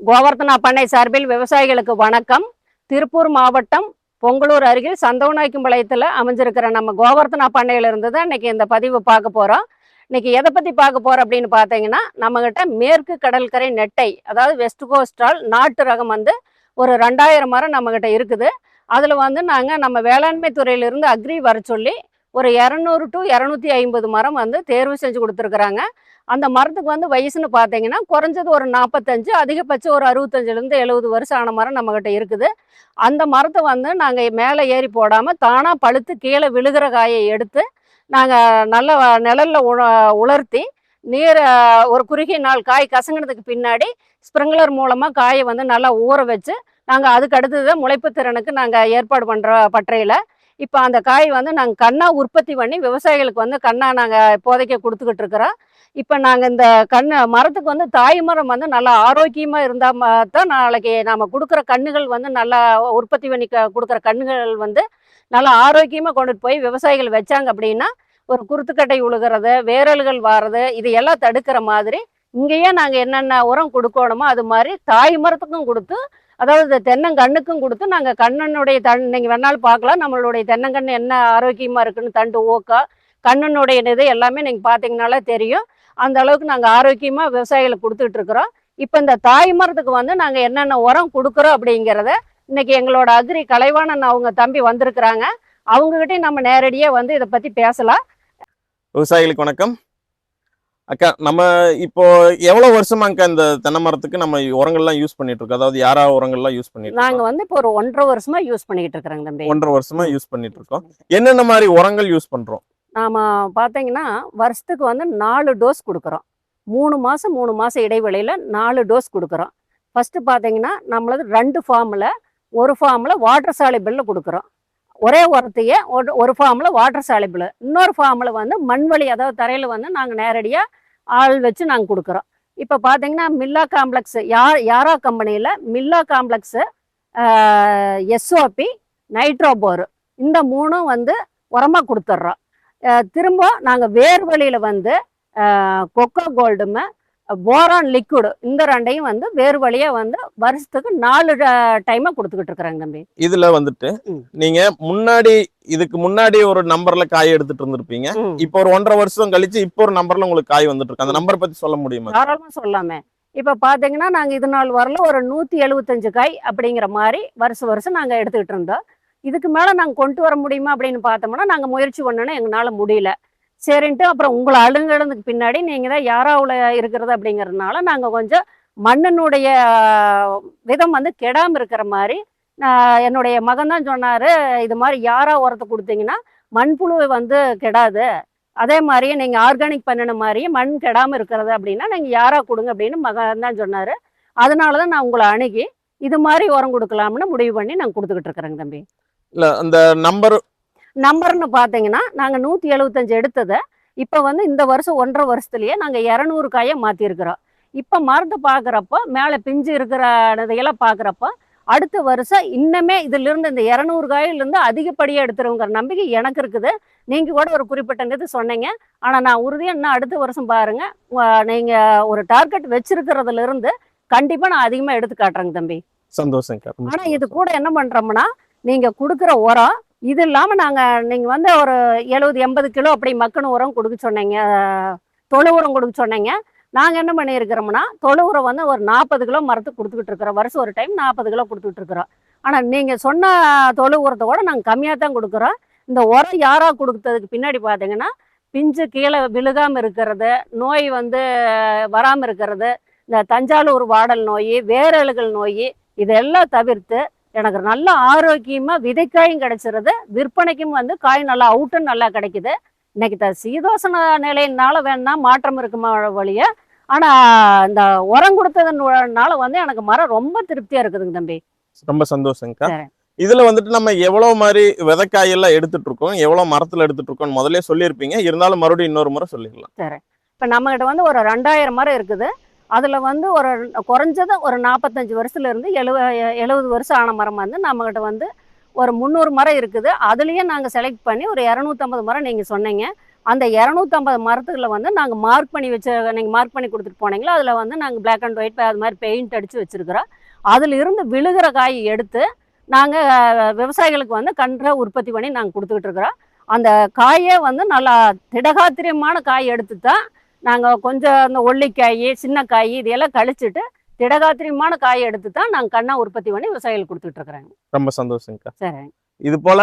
கோவர்த்தனா பண்ணை சார்பில் விவசாயிகளுக்கு வணக்கம். திருப்பூர் மாவட்டம் பொங்கலூர் அருகில் சந்தவநாய்க்கும்பாளையத்தில் அமைஞ்சிருக்கிற நம்ம கோவர்த்தனா பண்ணையில இருந்து தான் இன்னைக்கு இந்த பதிவு பார்க்க போகிறோம். இன்னைக்கு எதை பற்றி பார்க்க போகிறோம் அப்படின்னு பார்த்தீங்கன்னா, நம்மகிட்ட மேற்கு கடற்கரை நெட்டை, அதாவது வெஸ்ட் கோஸ்டால் நாட்டு ரகம் வந்து ஒரு 2000 மரம் நம்மகிட்ட இருக்குது. அதில் வந்து நாங்கள் நம்ம வேளாண்மை துறையிலிருந்து அக்ரி வர சொல்லி ஒரு 200 to 250 மரம் வந்து தேர்வு செஞ்சு கொடுத்துருக்குறாங்க. அந்த மரத்துக்கு வந்து வயசுன்னு பார்த்தீங்கன்னா குறைஞ்சது ஒரு 45, அதிகபட்சம் ஒரு 65லேருந்து 70 வருஷம் ஆன மரம் நம்மகிட்ட இருக்குது. அந்த மரத்தை வந்து நாங்கள் மேலே ஏறி போடாமல் தானாக பழுத்து கீழே விழுகிற காயை எடுத்து நாங்கள் நல்ல நிழல்ல உலர்த்தி நீர் ஒரு குறுகிய நாள் காய் கசங்கினதுக்கு பின்னாடி ஸ்ப்ரிங்க்லர் மூலமாக காயை வந்து நல்லா ஊற வச்சு நாங்கள் அதுக்கு அடுத்தது முளைப்பு திறனுக்கு நாங்கள் ஏற்பாடு பண்ணுற பட்டறையில் இப்போ அந்த காய் வந்து நாங்கள் கண்ணாக உற்பத்தி பண்ணி விவசாயிகளுக்கு வந்து கண்ணாக நாங்கள் இப்போதைக்கு கொடுத்துக்கிட்டு இருக்கிறோம். இப்போ நாங்கள் இந்த மரத்துக்கு வந்து தாய் மரம் வந்து நல்லா ஆரோக்கியமாக இருந்தால் தான் நாளைக்கு நாம் கொடுக்குற கன்றுகள் வந்து நல்லா உற்பத்தி பண்ணி கொடுக்குற கன்றுகள் வந்து நல்லா ஆரோக்கியமாக கொண்டுட்டு போய் விவசாயிகள் வச்சாங்க அப்படின்னா ஒரு குருத்துக்கட்டை உழுகிறது, வேரல்கள் வாரது, இது எல்லாம் தடுக்கிற மாதிரி இங்கேயே நாங்கள் என்னென்ன உரம் கொடுக்கணுமோ அது மாதிரி தாய் மரத்துக்கும் கொடுத்து, அதாவது தென்னங்கண்ணுக்கும் கொடுத்து நாங்கள் கண்ணனுடைய நீங்கள் வேணாலும் பார்க்கலாம் நம்மளுடைய தென்னங்கன்று என்ன ஆரோக்கியமாக இருக்குன்னு தண்டு ஓக்கா கண்ணனுடைய இது எல்லாமே நீங்கள் பார்த்தீங்கனாலே தெரியும். அந்த அளவுக்கு நாங்கள் ஆரோக்கியமாக விவசாயிகளுக்கு கொடுத்துட்டு இருக்கிறோம். இப்போ இந்த தாய் மரத்துக்கு வந்து நாங்கள் என்னென்ன உரம் கொடுக்குறோம் அப்படிங்கிறத இன்னைக்கு எங்களோட அக்ரி கலைவாணன் அவங்க தம்பி வந்திருக்கிறாங்க. அவங்ககிட்டயும் நம்ம நேரடியாக வந்து இதை பற்றி பேசலாம். விவசாயிகளுக்கு வணக்கம். அக்கா, நம்ம இப்போ எவ்வளவு வருஷமாக்கா இந்த தென்னை மரத்துக்கு நம்ம உரங்கள்லாம் யூஸ் பண்ணிட்டு இருக்கோம்? அதாவது யாரா உரங்கள்லாம் யூஸ் பண்ணிட்டு நாங்க வந்து இப்போ ஒரு 1.5 வருஷமா யூஸ் பண்ணிட்டு இருக்கிறோங்க தம்பி. 1.5 வருஷமா யூஸ் பண்ணிட்டு இருக்கோம். என்னென்ன மாதிரி உரங்கள் யூஸ் பண்றோம்? நாம பார்த்தீங்கன்னா வருஷத்துக்கு வந்து 4 டோஸ் கொடுக்குறோம். 3 மாசம் இடைவெளியில் 4 டோஸ் கொடுக்குறோம். ஃபர்ஸ்ட் பார்த்தீங்கன்னா நம்மளது 2 ஃபார்மில், ஒரு ஃபார்மில் வாட்டர் சாலிபிளில் கொடுக்குறோம். ஒரே உரத்தையே ஒரு ஃபார்மில் வாட்டர் சாலிபிள், இன்னொரு ஃபார்மில் வந்து மண்வழி, அதாவது தரையில் வந்து நாங்கள் நேரடியாக ஆள் வச்சு நாங்கள் கொடுக்குறோம். இப்போ பார்த்தீங்கன்னா மில்லா காம்ப்ளெக்ஸு யாரா கம்பெனியில் மில்லா காம்ப்ளெக்ஸு, எஸ்ஓபி, நைட்ரோபோரு, இந்த 3ம் வந்து உரமாக கொடுத்துட்றோம். திரும்ப நாங்கள் வேர்வழியில் வந்து கொக்கோ கோல்டுமே போரான் லிக்விடு, இந்த 2ஐயும் வந்து வேறு வழியா வந்து வருஷத்துக்கு 4 டைமா கொடுத்துக்கிட்டு இருக்கிறாங்க தம்பி. இதுல வந்துட்டு நீங்க இதுக்கு முன்னாடி ஒரு நம்பர்ல காய் எடுத்துட்டு இருந்திருப்பீங்க. இப்போ ஒரு 1.5 வருஷம் கழிச்சு இப்போ ஒரு நம்பர்ல உங்களுக்கு காய் வந்துட்டு இருக்கு. அந்த நம்பர் பத்தி சொல்ல முடியுமா? தாராளமா சொல்லாமே. இப்ப பாத்தீங்கன்னா நாங்க இது நாள் வரல ஒரு 175 காய் அப்படிங்கிற மாதிரி வருஷம் நாங்க எடுத்துக்கிட்டு இருந்தோம். இதுக்கு மேல நாங்க கொண்டு வர முடியுமா அப்படின்னு பார்த்தோம்னா நாங்க முயற்சி பண்ணோன்னா எங்களால முடியல. சரின்ட்டு அப்புறம் உங்களை அழுங்கிறதுக்கு பின்னாடி நீங்கள் தான் யாராவில் இருக்கிறது அப்படிங்கிறதுனால நாங்கள் கொஞ்சம் மண்ணினுடைய விதம் வந்து கெடாமல் இருக்கிற மாதிரி என்னுடைய மகன் தான் சொன்னார், இது மாதிரி யாரா உரத்தை கொடுத்தீங்கன்னா மண்புழு வந்து கெடாது, அதே மாதிரியே நீங்கள் ஆர்கானிக் பண்ணின மாதிரியே மண் கெடாமல் இருக்கிறது அப்படின்னா நீங்கள் யாரா கொடுங்க அப்படின்னு மகன் தான் சொன்னார். அதனால தான் நான் உங்களை அணுகி இது மாதிரி உரம் கொடுக்கலாம்னு முடிவு பண்ணி நாங்கள் கொடுத்துக்கிட்டு இருக்கிறேங்க தம்பி. இல்லை, அந்த நம்பர்னு பார்த்தீங்கன்னா நாங்கள் 175 எடுத்ததை இப்போ வந்து இந்த வருஷம் 1.5 வருஷத்துலேயே நாங்கள் 200 காயை மாற்றிருக்கிறோம். இப்போ மரத்தை பார்க்குறப்போ மேலே பிஞ்சு இருக்கிற இதையெல்லாம் பார்க்குறப்போ அடுத்த வருஷம் இன்னமே இதிலிருந்து இந்த 200 காயிலிருந்து அதிகப்படியாக எடுத்துருங்கிற நம்பிக்கை எனக்கு இருக்குது. நீங்கள் கூட ஒரு குறிப்பிட்ட இது சொன்னீங்க. ஆனால் நான் உறுதியாக இன்னும் அடுத்த வருஷம் பாருங்கள், நீங்கள் ஒரு டார்கெட் வச்சிருக்கிறதுலேருந்து கண்டிப்பாக நான் அதிகமாக எடுத்து காட்டுறேங்க தம்பி. சந்தோஷம். ஆனால் இது கூட என்ன பண்ணுறோம்னா நீங்கள் கொடுக்குற உரம் இது இல்லாமல் நீங்கள் வந்து ஒரு 70-80 கிலோ அப்படி மக்குன உரம் கொடுக்க சொன்னீங்க, தொழு உரம் கொடுக்க சொன்னீங்க. நாங்கள் என்ன பண்ணியிருக்கிறோம்னா தொழு உரம் வந்து ஒரு 40 கிலோ மரத்துக்கு கொடுத்துக்கிட்டு இருக்கிறோம். வருஷம் ஒரு டைம் 40 கிலோ கொடுத்துக்கிட்டு இருக்கிறோம். ஆனால் நீங்கள் சொன்ன தொழு உரத்தை கூட நாங்கள் கம்மியாக தான் கொடுக்குறோம். இந்த உரம் யாராக கொடுத்ததுக்கு பின்னாடி பார்த்தீங்கன்னா பிஞ்சு கீழே விழுகாமல் இருக்கிறது, நோய் வந்து வராமல் இருக்கிறது, இந்த தஞ்சாவூர் வாடல் நோய், வேரழுகல் நோய், இதெல்லாம் தவிர்த்து எனக்கு நல்ல ஆரோக்கியமாக விதைக்காயும் கிடைச்சிருது, விற்பனைக்கும் வந்து காய் நல்லா அவுட்டும் நல்லா கிடைக்குது. இன்னைக்கு சீதோசன நிலையினால வேணா மாற்றம் இருக்குமா வழிய, ஆனால் இந்த உரம் கொடுத்ததுனால வந்து எனக்கு மரம் ரொம்ப திருப்தியாக இருக்குதுங்க தம்பி. ரொம்ப சந்தோஷங்கக்கா. இதுல வந்துட்டு நம்ம எவ்வளவு மாதிரி விதைக்காயெல்லாம் எடுத்துட்டு இருக்கோம், எவ்வளவு மரத்துல எடுத்துட்டு இருக்கோம் முதல்ல சொல்லியிருப்பீங்க. இருந்தாலும் மறுபடியும் இன்னொரு முறை சொல்லிக்கலாம். சரி, இப்போ நம்மகிட்ட வந்து ஒரு 2000 மரம் இருக்குது. அதில் வந்து ஒரு குறைஞ்சது ஒரு 45 வருஷத்துலேருந்து 70 வருஷம் ஆன மரம் வந்து நம்மகிட்ட வந்து ஒரு 300 மரம் இருக்குது. அதுலேயே நாங்கள் செலக்ட் பண்ணி ஒரு 250 மரம் நீங்கள் சொன்னீங்க. அந்த 250 மரத்துகளை வந்து நாங்கள் மார்க் பண்ணி நீங்கள் மார்க் பண்ணி கொடுத்துட்டு போனீங்களோ அதில் வந்து நாங்கள் பிளாக் அண்ட் ஒயிட் அது மாதிரி பெயிண்ட் அடித்து வச்சுருக்கிறோம். அதில் இருந்து விழுகிற காய் எடுத்து நாங்கள் விவசாயிகளுக்கு வந்து கன்றை உற்பத்தி பண்ணி நாங்கள் கொடுத்துக்கிட்டு இருக்கிறோம். அந்த காயே வந்து நல்லா திடகாத்திரியமான காய் எடுத்து தான் நாங்கள் கொஞ்சம் அந்த ஒல்லிக்காய் சின்ன காய் இதையெல்லாம் கழிச்சிட்டு திடகாத்திரியமான காய் எடுத்து தான் நாங்கள் கண்ணா உற்பத்தி பண்ணி விவசாயிகளுக்கு கொடுத்துட்டு இருக்கிறாங்க. ரொம்ப சந்தோஷங்கக்கா. சரி. இது போல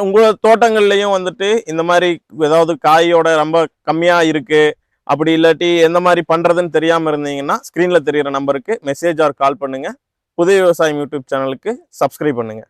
உங்க தோட்டங்கள்லயும் வந்துட்டு இந்த மாதிரி ஏதாவது காயோட ரொம்ப கம்மியா இருக்கு அப்படி இல்லாட்டி எந்த மாதிரி பண்றதுன்னு தெரியாம இருந்தீங்கன்னா ஸ்கிரீன்ல தெரியுற நம்பருக்கு மெசேஜ் ஆர் கால் பண்ணுங்க. புதிய விவசாயம் யூடியூப் சேனலுக்கு சப்ஸ்கிரைப் பண்ணுங்க.